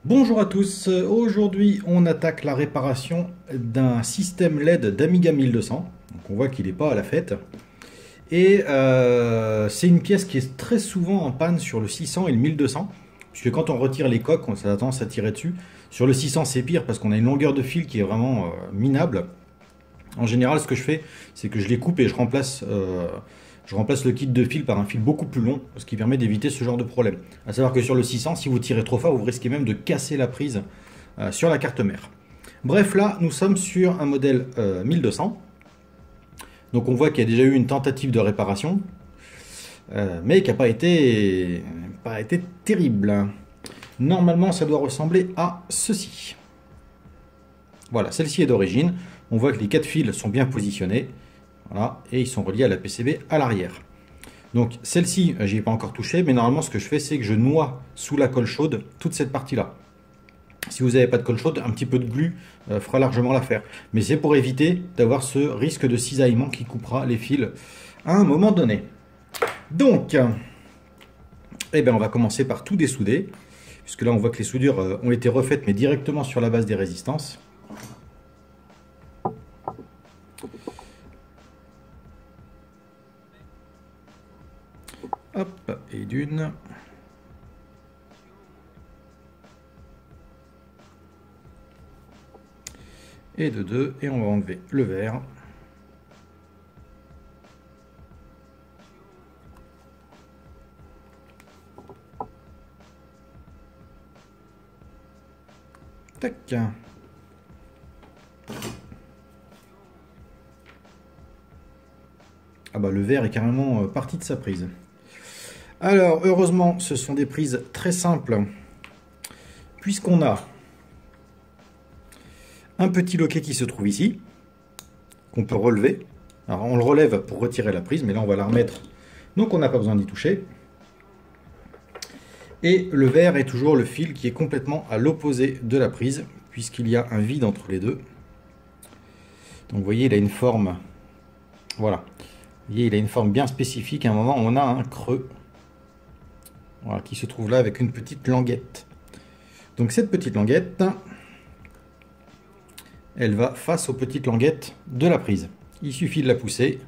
Bonjour à tous, aujourd'hui on attaque la réparation d'un système LED d'Amiga 1200. Donc on voit qu'il n'est pas à la fête. Et c'est une pièce qui est très souvent en panne sur le 600 et le 1200. Puisque quand on retire les coques, ça a tendance à tirer dessus. Sur le 600 c'est pire parce qu'on a une longueur de fil qui est vraiment minable. En général ce que je fais c'est que je les coupe et je remplace le kit de fil par un fil beaucoup plus long, ce qui permet d'éviter ce genre de problème. A savoir que sur le 600, si vous tirez trop fort, vous risquez même de casser la prise sur la carte mère. Bref, là, nous sommes sur un modèle 1200. Donc on voit qu'il y a déjà eu une tentative de réparation, mais qui n'a pas été terrible. Normalement, ça doit ressembler à ceci. Voilà, celle-ci est d'origine. On voit que les 4 fils sont bien positionnés. Voilà, et ils sont reliés à la PCB à l'arrière. Donc celle-ci, j'y ai pas encore touché, mais normalement ce que je fais, c'est que je noie sous la colle chaude toute cette partie-là. Si vous n'avez pas de colle chaude, un petit peu de glu fera largement l'affaire. Mais c'est pour éviter d'avoir ce risque de cisaillement qui coupera les fils à un moment donné. Donc, eh bien, on va commencer par tout dessouder, puisque là on voit que les soudures ont été refaites, mais directement sur la base des résistances. Hop, et d'une. Et de deux, et on va enlever le verre. Tac. Ah bah le verre est carrément parti de sa prise. Alors, heureusement, ce sont des prises très simples, puisqu'on a un petit loquet qui se trouve ici, qu'on peut relever. Alors, on le relève pour retirer la prise, mais là, on va la remettre, donc on n'a pas besoin d'y toucher. Et le verre est toujours le fil qui est complètement à l'opposé de la prise, puisqu'il y a un vide entre les deux. Donc, vous voyez, il a une forme, voilà. Vous voyez, il a une forme bien spécifique. À un moment, on a un creux. Voilà, qui se trouve là avec une petite languette. Donc cette petite languette, elle va face aux petites languettes de la prise. Il suffit de la pousser.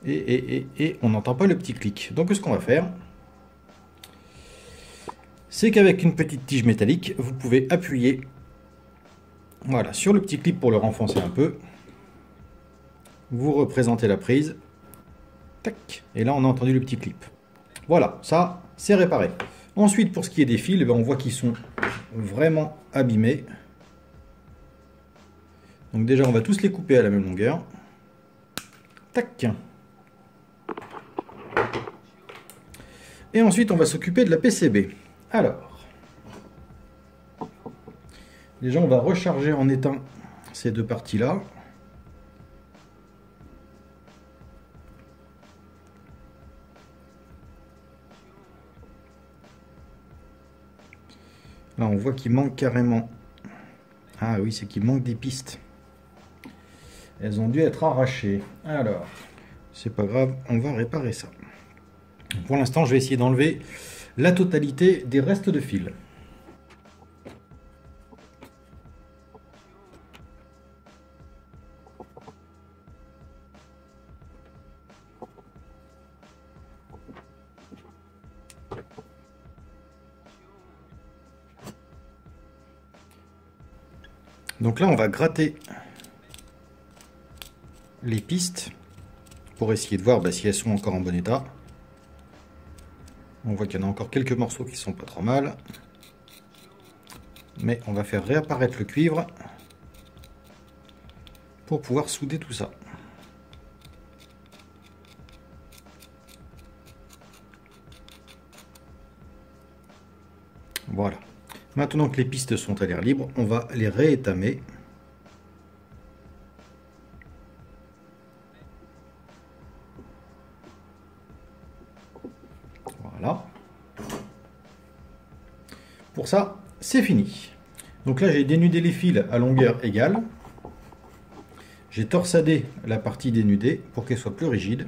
Et on n'entend pas le petit clic. Donc ce qu'on va faire, c'est qu'avec une petite tige métallique, vous pouvez appuyer voilà, sur le petit clip pour le renfoncer un peu. Vous représentez la prise. Tac, et là on a entendu le petit clip. Voilà, ça c'est réparé. Ensuite, pour ce qui est des fils, on voit qu'ils sont vraiment abîmés. Donc déjà on va tous les couper à la même longueur. Tac. Et ensuite on va s'occuper de la PCB. Alors, déjà on va recharger en éteint ces deux parties là. Là, on voit qu'il manque carrément. Ah oui, c'est qu'il manque des pistes. Elles ont dû être arrachées. Alors, c'est pas grave, on va réparer ça. Pour l'instant, je vais essayer d'enlever la totalité des restes de fil. Donc là, on va gratter les pistes pour essayer de voir si elles sont encore en bon état. On voit qu'il y en a encore quelques morceaux qui sont pas trop mal. Mais on va faire réapparaître le cuivre pour pouvoir souder tout ça. Voilà. Maintenant que les pistes sont à l'air libre, on va les réétamer. Voilà. Pour ça, c'est fini. Donc là, j'ai dénudé les fils à longueur égale. J'ai torsadé la partie dénudée pour qu'elle soit plus rigide.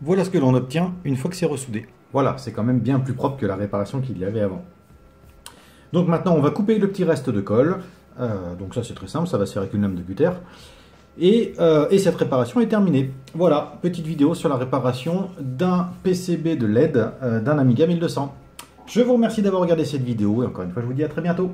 Voilà ce que l'on obtient une fois que c'est ressoudé. Voilà, c'est quand même bien plus propre que la réparation qu'il y avait avant. Donc maintenant, on va couper le petit reste de colle. Donc ça, c'est très simple, ça va se faire avec une lame de cutter. Et cette réparation est terminée. Voilà, petite vidéo sur la réparation d'un PCB de LED d'un Amiga 1200. Je vous remercie d'avoir regardé cette vidéo et encore une fois, je vous dis à très bientôt.